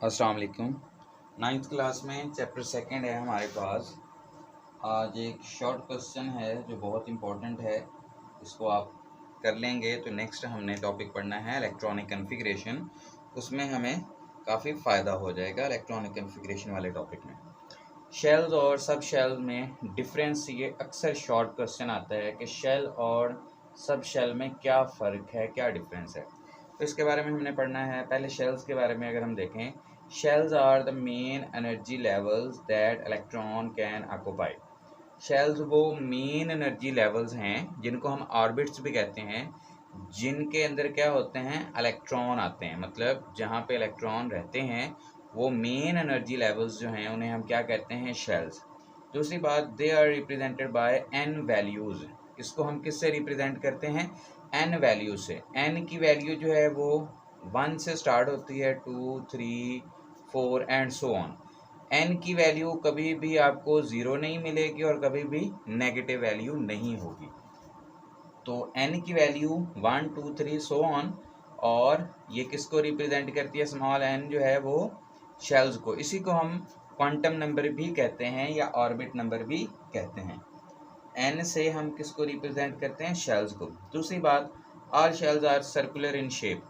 अस्सलाम वालेकुम। Ninth class में चैप्टर सेकंड है हमारे पास। आज एक शॉर्ट क्वेश्चन है जो बहुत इम्पोर्टेंट है, इसको आप कर लेंगे तो नेक्स्ट हमने टॉपिक पढ़ना है इलेक्ट्रॉनिक कॉन्फ़िगरेशन। उसमें हमें काफ़ी फ़ायदा हो जाएगा इलेक्ट्रॉनिक कॉन्फ़िगरेशन वाले टॉपिक में। शेल्स और सब शेल में डिफरेंस, ये अक्सर शॉर्ट क्वेश्चन आता है कि शेल और सब शेल में क्या फ़र्क है, क्या डिफरेंस है। तो इसके बारे में हमने पढ़ना है। पहले शेल्स के बारे में अगर हम देखें, shells are the main energy levels that electron can occupy. Shells वो मेन एनर्जी लेवल्स हैं जिनको हम ऑर्बिट्स भी कहते हैं, जिनके अंदर क्या होते हैं, इलेक्ट्रॉन आते हैं। मतलब जहाँ पे इलेक्ट्रॉन रहते हैं वो मेन एनर्जी लेवल्स जो हैं उन्हें हम क्या कहते हैं, शेल्स। दूसरी बात, they are represented by n values. इसको हम किससे रिप्रेजेंट करते हैं, एन वैल्यू से। एन की वैल्यू जो है वो 1 से स्टार्ट होती है, 2, 3, 4 एंड सो ऑन। एन की वैल्यू कभी भी आपको ज़ीरो नहीं मिलेगी और कभी भी नेगेटिव वैल्यू नहीं होगी। तो एन की वैल्यू 1, 2, 3 सो ऑन, और ये किसको रिप्रेजेंट करती है, स्मॉल एन जो है वो शेल्स को। इसी को हम क्वांटम नंबर भी कहते हैं या ऑर्बिट नंबर भी कहते हैं। एन से हम किसको रिप्रेजेंट करते हैं, शेल्स को। दूसरी बात, all shells are circular in shape.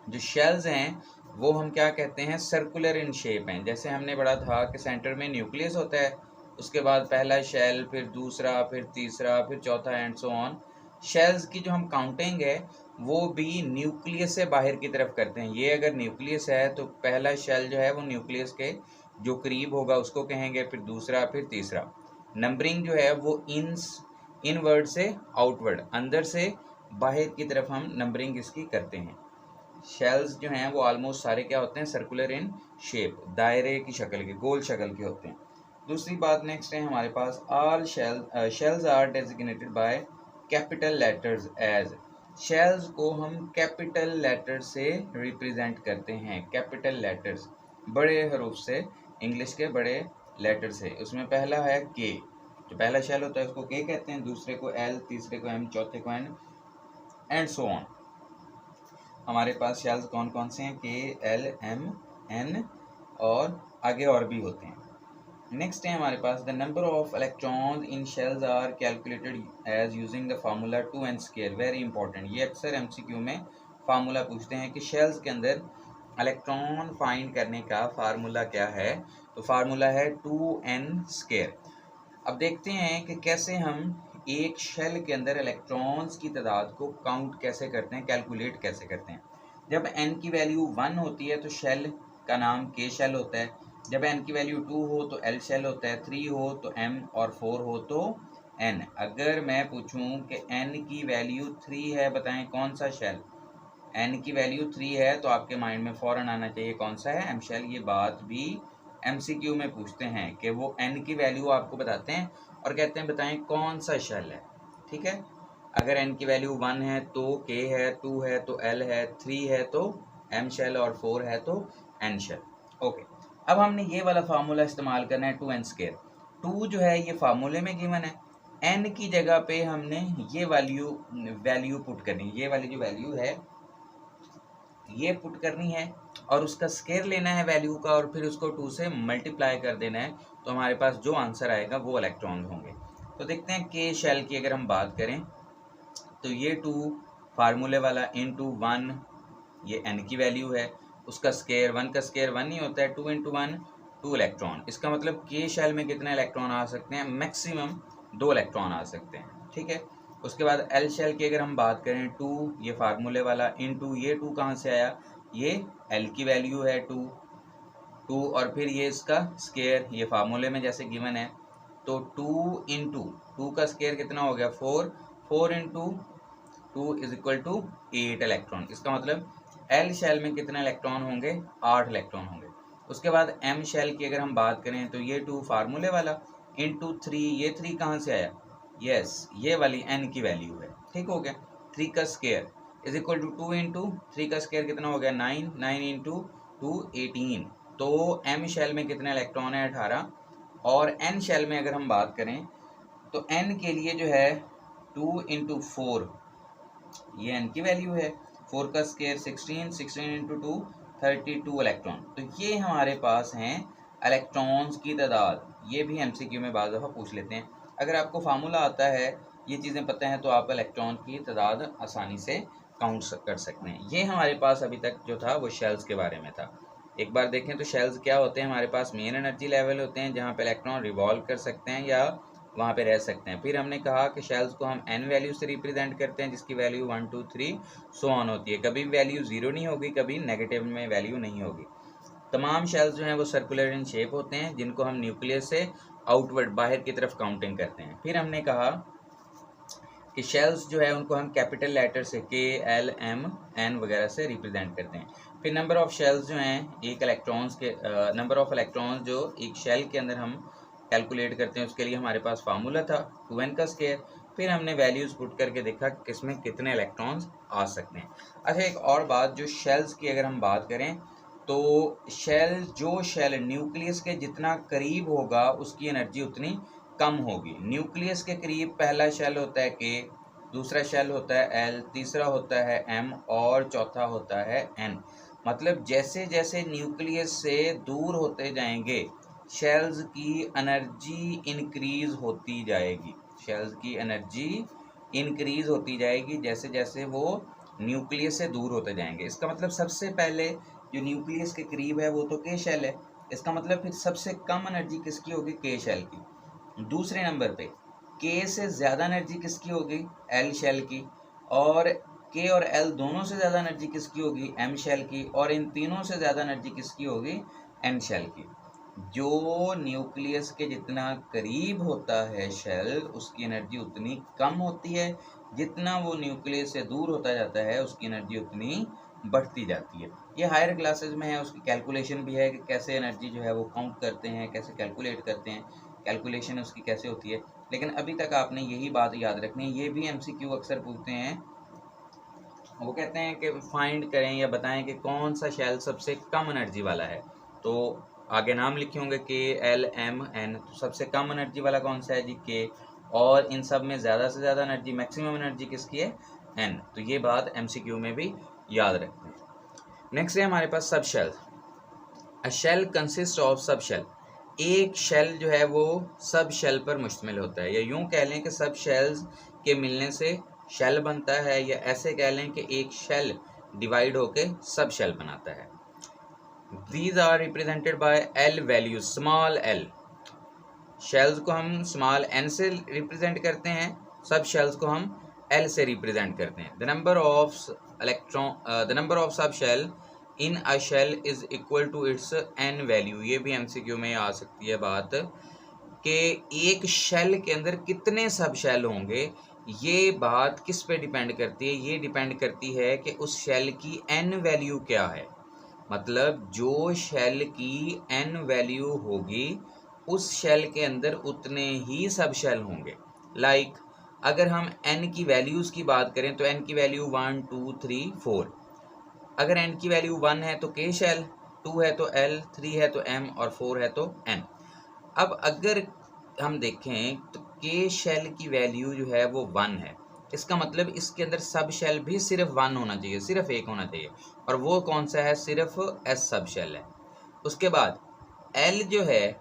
जो शेल्स हैं वो हम क्या कहते हैं, सर्कुलर इन शेप हैं। जैसे हमने पढ़ा था कि सेंटर में न्यूक्लियस होता है, उसके बाद पहला शेल, फिर दूसरा, फिर तीसरा, फिर चौथा एंड सो ऑन। शेल्स की जो हम काउंटिंग है वो भी न्यूक्लियस से बाहर की तरफ करते हैं। ये अगर न्यूक्लियस है तो पहला शेल जो है वो न्यूक्लियस के जो करीब होगा उसको कहेंगे, फिर दूसरा, फिर तीसरा। नंबरिंग जो है वो इनवर्ड से आउटवर्ड, अंदर से बाहर की तरफ हम नंबरिंग इसकी करते हैं। शेल्स जो हैं वो ऑलमोस्ट सारे क्या होते हैं, सर्कुलर इन शेप, दायरे की शक्ल के, गोल शक्ल के होते हैं। दूसरी बात नेक्स्ट है हमारे पास, all shells are designated by capital letters as. शेल्स को हम कैपिटल लेटर से रिप्रेजेंट करते हैं। कैपिटल लेटर्स बड़े हरूफ से, इंग्लिश के बड़े लेटर से। उसमें पहला है के, जो पहला शेल होता है उसको के कहते हैं, दूसरे को एल, तीसरे को एम, चौथे को एन एंड सो ऑन। हमारे पास शेल्स कौन कौन से हैं, के, एल, एम, एन और आगे और भी होते हैं। नेक्स्ट है हमारे पास, the number of electrons in shells are calculated as using the formula 2n square. Very important, ये अक्सर एमसीक्यू में फार्मूला पूछते हैं कि शेल्स के अंदर इलेक्ट्रॉन फाइंड करने का फार्मूला क्या है। तो फार्मूला है 2n स्क्वायर। अब देखते हैं कि कैसे हम एक शेल के अंदर इलेक्ट्रॉन्स की तादाद को काउंट कैसे करते हैं, कैलकुलेट कैसे करते हैं। जब n की वैल्यू 1 होती है तो शेल का नाम के शेल होता है। जब n की वैल्यू 2 हो तो एल शेल होता है, 3 हो तो m और 4 हो तो n। अगर मैं पूछूं कि n की वैल्यू 3 है, बताएं कौन सा शेल। n की वैल्यू 3 है तो आपके माइंड में फ़ौरन आना चाहिए कौन सा है, एम शेल। ये बात भी एमसीक्यू में पूछते हैं कि वो n की वैल्यू आपको बताते हैं और कहते हैं बताएं कौन सा शेल है। ठीक है, अगर n की वैल्यू 1 है तो k है, 2 है तो l है, 3 है तो m शेल और 4 है तो n शेल। ओके, अब हमने ये वाला फार्मूला इस्तेमाल करना है 2n स्क्वायर। 2 जो है ये फार्मूले में गिवन है, n की जगह पे हमने ये वैल्यू पुट करनी है। ये वाली जो वैल्यू है ये पुट करनी है और उसका स्केयर लेना है वैल्यू का, और फिर उसको 2 से मल्टीप्लाई कर देना है। तो हमारे पास जो आंसर आएगा वो इलेक्ट्रॉन होंगे। तो देखते हैं के शेल की अगर हम बात करें तो ये 2 फार्मूले वाला इंटू 1, ये n की वैल्यू है, उसका स्केयर 1 का स्केयर 1 ही होता है, 2 इंटू 1 2 इलेक्ट्रॉन। इसका मतलब के शेल में कितने इलेक्ट्रॉन आ सकते हैं, मैक्सिमम 2 इलेक्ट्रॉन आ सकते हैं। ठीक है, उसके बाद एल शेल की अगर हम बात करें 2, ये फार्मूले वाला इंटू ये 2 कहाँ से आया, ये एल की वैल्यू है 2 और फिर ये इसका स्केयर, ये फार्मूले में जैसे गिवन है। तो 2 इंटू 2 का स्केयर कितना हो गया 4, 4 into 2 is equal to 8 electron. इसका मतलब एल शेल में कितने इलेक्ट्रॉन होंगे, 8 इलेक्ट्रॉन होंगे। उसके बाद एम शेल की अगर हम बात करें तो ये 2 फार्मूले वाला इंटू 3, ये 3 कहाँ से आया, यस ये वाली एन की वैल्यू है। ठीक हो गया, 3 का square is equal to 2 into 3 का स्केयर कितना हो गया 9, 9 इंटू 2 18। तो एम शेल में कितने इलेक्ट्रॉन है 18। और एन शेल में अगर हम बात करें तो एन के लिए जो है 2 इंटू 4, ये एन की वैल्यू है, 4 का स्केयर 16, 16 इंटू 2 32 इलेक्ट्रॉन। तो ये हमारे पास हैं इलेक्ट्रॉन्स की तादाद। ये भी एमसीक्यू में बाज़ दफ़ा पूछ लेते हैं। अगर आपको फार्मूला आता है, ये चीज़ें पता हैं, तो आप इलेक्ट्रॉन की तादाद आसानी से काउंट कर सकते हैं। ये हमारे पास अभी तक जो था वो शेल्स के बारे में था। एक बार देखें तो शेल्स क्या होते हैं। हमारे पास मेन एनर्जी लेवल होते हैं जहाँ पे इलेक्ट्रॉन रिवॉल्व कर सकते हैं या वहाँ पे रह सकते हैं। फिर हमने कहा कि शेल्स को हम एन वैल्यू से रिप्रेजेंट करते हैं, जिसकी वैल्यू 1 2 3 सो ऑन होती है। कभी वैल्यू 0 नहीं होगी, कभी नेगेटिव में वैल्यू नहीं होगी। तमाम शेल्स जो हैं वो सर्कुलर इन शेप होते हैं, जिनको हम न्यूक्लियस से आउटवर्ड बाहर की तरफ काउंटिंग करते हैं। फिर हमने कहा कि शेल्स जो है उनको हम कैपिटल लेटर से के एल एम एन वगैरह से रिप्रेजेंट करते हैं। फिर नंबर ऑफ़ शेल्स जो हैं, एक इलेक्ट्रॉन्स के नंबर ऑफ़ इलेक्ट्रॉन्स जो एक शेल के अंदर हम कैलकुलेट करते हैं, उसके लिए हमारे पास फार्मूला था 2n का स्क्वायर। फिर हमने वैल्यूज़ पुट करके देखा कि किसमें कितने इलेक्ट्रॉन्स आ सकते हैं। अच्छा, एक और बात, जो शेल्स की अगर हम बात करें तो जो शेल न्यूक्लियस के जितना करीब होगा उसकी एनर्जी उतनी कम होगी। न्यूक्लियस के करीब पहला शेल होता है के, दूसरा शेल होता है एल, तीसरा होता है एम और चौथा होता है एन। मतलब जैसे जैसे न्यूक्लियस से दूर होते जाएंगे शेल्स की एनर्जी इंक्रीज होती जाएगी। शेल्स की एनर्जी इंक्रीज होती जाएगी जैसे जैसे वो न्यूक्लियस से दूर होते जाएंगे। इसका मतलब सबसे पहले जो न्यूक्लियस के करीब है वो तो के शेल है। इसका मतलब फिर सबसे कम एनर्जी किसकी होगी? के शेल की। दूसरे नंबर पे के से ज़्यादा एनर्जी किसकी होगी? एल शेल की। और के और एल दोनों से ज़्यादा एनर्जी किसकी होगी? एम शेल की। और इन तीनों से ज़्यादा एनर्जी किसकी होगी? एन शेल की। जो न्यूक्लियस के जितना करीब होता है शेल, उसकी एनर्जी उतनी कम होती है। जितना वो न्यूक्लियस से दूर होता जाता है उसकी एनर्जी उतनी बढ़ती जाती है। ये हायर क्लासेस में है, उसकी कैलकुलेशन भी है कि कैसे एनर्जी जो है वो काउंट करते हैं, कैसे कैलकुलेट करते हैं, कैलकुलेशन उसकी कैसे होती है। लेकिन अभी तक आपने यही बात याद रखनी है। ये भी एमसीक्यू अक्सर पूछते हैं, वो कहते हैं कि फाइंड करें या बताएं कि कौन सा शेल सबसे कम एनर्जी वाला है। तो आगे नाम लिखे होंगे के एल एम एन। तो सबसे कम एनर्जी वाला कौन सा है जी? के। और इन सब में ज़्यादा से ज़्यादा एनर्जी, मैक्सिमम एनर्जी किसकी है? एन। तो ये बात एमसीक्यू में भी याद रखते हैं। नेक्स्ट है हमारे पास subshell. A shell consist of सब शेल। एक शेल जो है वो सब शेल पर मुश्तमिल होता है, या यूं कह लें कि सब शेल्स के मिलने से शेल बनता है, या ऐसे कह लें कि एक शेल डिवाइड होके सब शेल बनाता है। These are represented by L values, small l। Shells को हम स्मॉल n से रिप्रेजेंट करते हैं, सब शेल्स को हम L से रिप्रेजेंट करते हैं। द नंबर ऑफ सब shell in a shell is equal to its n value. ये भी एमसीक्यू में आ सकती है बात कि एक शेल के अंदर कितने सब शेल होंगे। ये बात किस पे डिपेंड करती है? ये डिपेंड करती है कि उस शेल की n वैल्यू क्या है। मतलब जो शेल की n वैल्यू होगी उस शेल के अंदर उतने ही सब शेल होंगे। लाइक अगर हम n की वैल्यूज़ की बात करें तो n की वैल्यू 1 2 3 4। अगर n की वैल्यू 1 है तो k शेल, 2 है तो l, 3 है तो m और 4 है तो n। अब अगर हम देखें तो k शेल की वैल्यू जो है वो 1 है, इसका मतलब इसके अंदर सब शेल भी सिर्फ 1 होना चाहिए, सिर्फ एक होना चाहिए। और वो कौन सा है? सिर्फ s सब शेल है। उसके बाद l जो है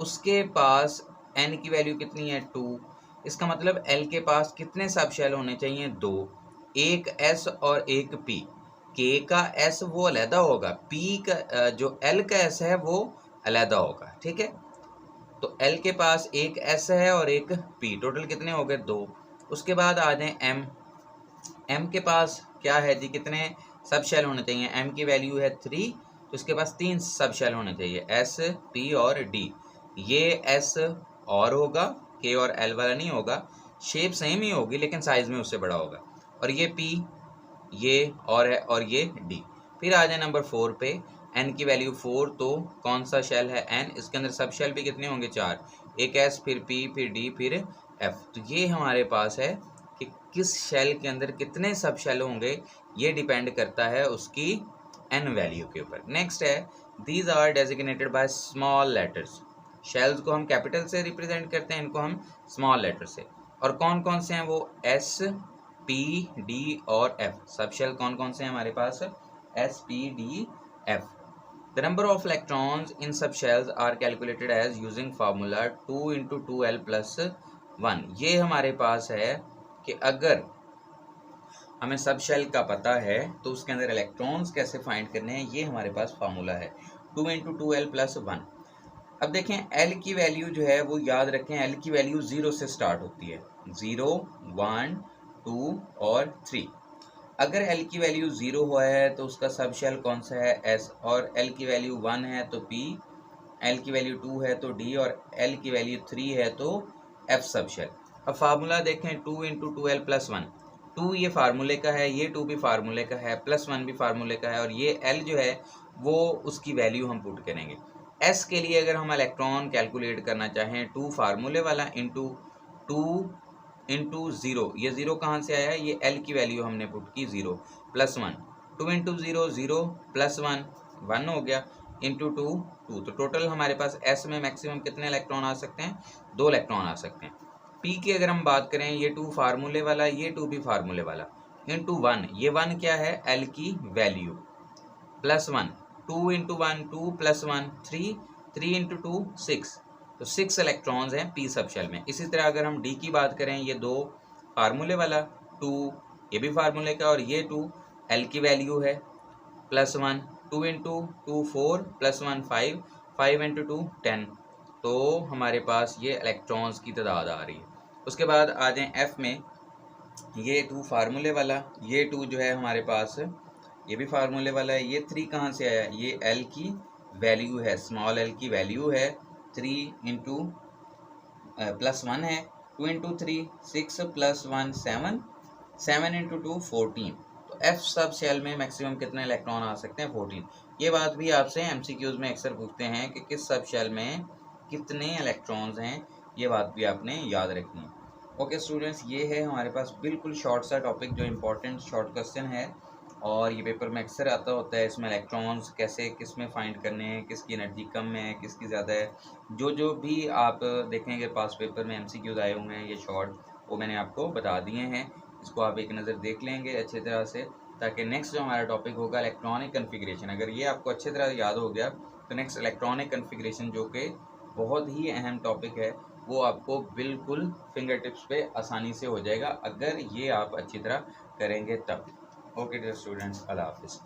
उसके पास n की वैल्यू कितनी है? 2। इसका मतलब l के पास कितने सब शेल होने चाहिए? 2, एक s और एक p। k का s वो अलहदा होगा, p का जो l का s है वो अलहदा होगा, ठीक है। तो l के पास एक s है और एक p, टोटल कितने हो गए? 2। उसके बाद आ जाए m। m के पास क्या है जी? कितने सब शेल होने चाहिए? m की वैल्यू है 3, तो इसके पास 3 सब शेल होने चाहिए, s, p और d। ये s और होगा, k और l वाला नहीं होगा। शेप सेम ही होगी लेकिन साइज में उससे बड़ा होगा। और ये p, ये और है, और ये d। फिर आ जाए नंबर 4 पे। n की वैल्यू 4, तो कौन सा शेल है? n। इसके अंदर सब शेल भी कितने होंगे? 4, एक s, फिर p, फिर d, फिर f। तो ये हमारे पास है कि किस शेल के अंदर कितने सब शेल होंगे, ये डिपेंड करता है उसकी n वैल्यू के ऊपर। नेक्स्ट है these are designated by small letters. Shells को हम कैपिटल से रिप्रेजेंट करते हैं, इनको हम स्मॉल लेटर से। और कौन कौन से हैं वो? s, p, d और f। सब शेल कौन कौन से हैं हमारे पास? s, p, d F. The number of electrons in subshells are calculated as using formula 2 into 2l plus 1. ये हमारे पास है कि अगर हमें सब शेल का पता है तो उसके अंदर इलेक्ट्रॉन्स कैसे फाइंड करने हैं, ये हमारे पास फार्मूला है 2 इंटू 2l प्लस 1. अब देखें एल की वैल्यू जो है वो याद रखें, एल की वैल्यू 0 से स्टार्ट होती है, 0, 1, 2 और 3. अगर एल की वैल्यू 0 हुआ है तो उसका सब शेल कौन सा है, एस. और एल की वैल्यू 1 है तो पी, एल की वैल्यू 2 है तो डी, और एल की वैल्यू 3 है तो एफ सब शेल. अब फार्मूला देखें 2 इंटू 2l प्लस 1. 2 ये फार्मूले का है, ये 2 भी फार्मूले का है, प्लस 1 भी फार्मूले का है, और ये एल जो है वो उसकी वैल्यू हम पुट करेंगे. एस के लिए अगर हम इलेक्ट्रॉन कैलकुलेट करना चाहें, 2 फार्मूले वाला इंटू 2 इंटू 0, ये 0 कहाँ से आया है, ये एल की वैल्यू हमने पुट की 0 प्लस 1, 2 इंटू 0 0 प्लस 1 1 हो गया, इंटू 2 2. तो टोटल हमारे पास एस में मैक्सिमम कितने इलेक्ट्रॉन आ सकते हैं, 2 इलेक्ट्रॉन आ सकते हैं. पी की अगर हम बात करें, ये 2 फार्मूले वाला, ये 2 भी फार्मूले वाला, इंटू 1, ये 1 क्या है, एल की value, plus 1, 2 into 1 2 plus 1 3, 3 into 2 6. तो 6 इलेक्ट्रॉन्स हैं पी सब शेल में. इसी तरह अगर हम डी की बात करें, ये 2 फार्मूले वाला, 2 ये भी फार्मूले का, और ये 2 एल की वैल्यू है, प्लस 1, 2 इंटू 2 4 प्लस 1 5, 5 इंटू 2 10. तो हमारे पास ये इलेक्ट्रॉन्स की तादाद आ रही है. उसके बाद आ जाएं एफ में, ये 2 फार्मूले वाला, ये 2 जो है हमारे पास ये भी फार्मूले वाला है, ये 3 कहाँ से आया, ये एल की वैल्यू है, स्मॉल एल की वैल्यू है, 3 इंटू प्लस 1 है, 2 इंटू 3 6 प्लस 1 7, 7 इंटू 2 14. तो एफ सब शेल में मैक्सिमम कितने इलेक्ट्रॉन आ सकते हैं, 14. ये बात भी आपसे एमसीक्यूज में अक्सर पूछते हैं कि किस सब शेल में कितने इलेक्ट्रॉन्स हैं, ये बात भी आपने याद रखनी है. ओके स्टूडेंट्स, ये है हमारे पास बिल्कुल शॉर्ट सा टॉपिक जो इम्पोर्टेंट शॉर्ट क्वेश्चन है, और ये पेपर में अक्सर आता होता है. इसमें इलेक्ट्रॉन्स कैसे किस में फाइंड करने हैं, किसकी एनर्जी कम है, किसकी ज़्यादा है, जो भी आप देखेंगे पास पेपर में एमसीक्यूज आए हुए हैं ये शॉर्ट, वो मैंने आपको बता दिए हैं. इसको आप एक नज़र देख लेंगे अच्छी तरह से, ताकि नेक्स्ट जो हमारा टॉपिक होगा इलेक्ट्रॉनिक कन्फिग्रेशन, अगर ये आपको अच्छी तरह याद हो गया तो नेक्स्ट इलेक्ट्रॉनिक कन्फिग्रेशन जो कि बहुत ही अहम टॉपिक है, वो आपको बिल्कुल फिंगर टिप्स पे आसानी से हो जाएगा अगर ये आप अच्छी तरह करेंगे तब. ओके डियर स्टूडेंट्स, अल्लाह हाफिज़.